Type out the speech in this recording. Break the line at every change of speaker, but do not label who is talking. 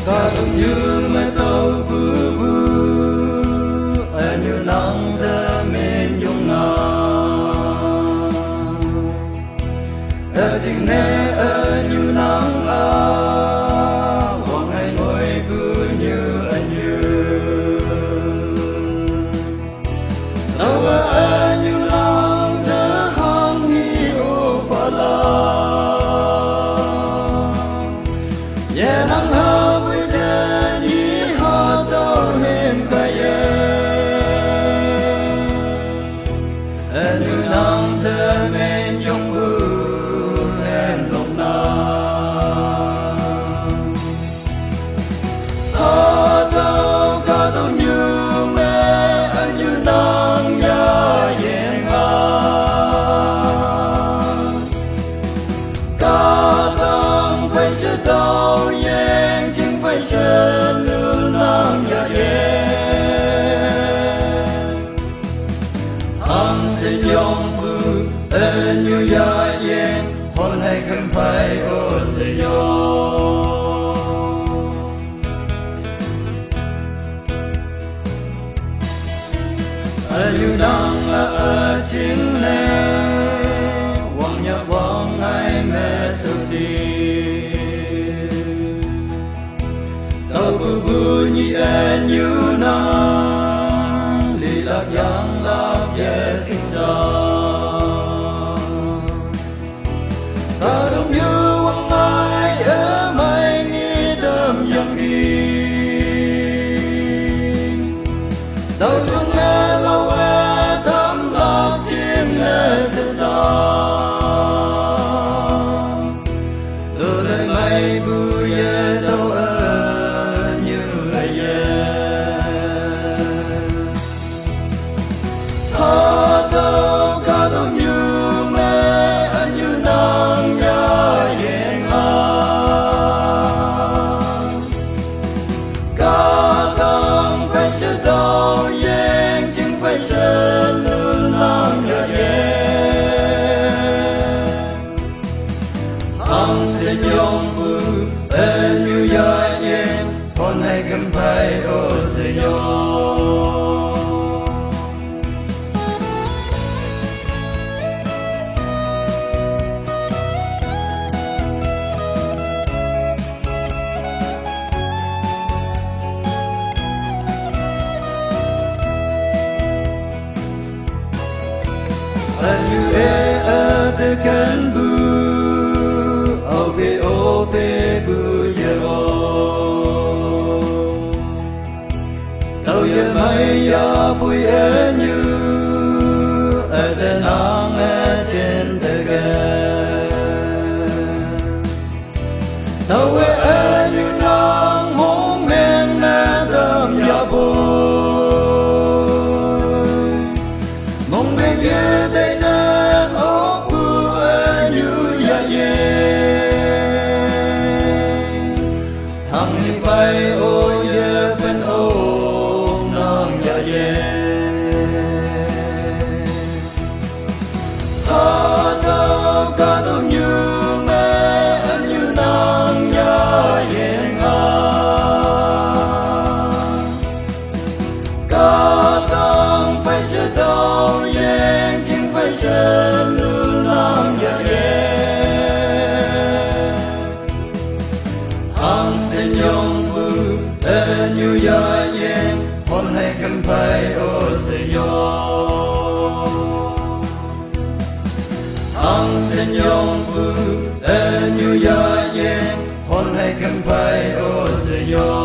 ta cũng như mẹ tàu bư bư ở như nắng ra men dung na ở chính nè ở như nắng à hoàng hay ngồi cứ như anh như tàu ở như nắng ra hang hi ô pha la yeah nắng hơ với chân ý họ tàu hem cái ở như nắng ra men dung bư chân lưu nang ya ye hằng sinh yong bu en như ya ye hôn hay khẩn phải ô se yo như đang ở chính lệ hoàng nhật hoàng ai mẹ sâu gì tàu bư bư như em như nắng lì lạc giang lạc về sinh ra ta đông như hoàng ai ở mai nghi tâm yang đi tàu trong nghe lâu e thắm lạc chiên nghe sẽ xa từ lời mây bư ye tàu sinh yong bu en như ya yen hôn hay khẩn phải ô se yo en như e te kan bu ô bê bư ye o tàu ye mai ya bui e như ở tên nắng e trên thế gian tàu e như nắng mong men e tâm ya bui mong men ye đây nên ô bư e như ya ye hằng như phai ô ye phân ôm nang ya ye ca tao như mẹ như nang ya ye nga ca tao phải chưa tao ye chính phải chân lưu nang ya ye hằng sinh yong bu en như ya yen hôn hay khẩn phải ô se yo hằng sinh yong bu en như ya yen hôn hay khẩn phải ô se yo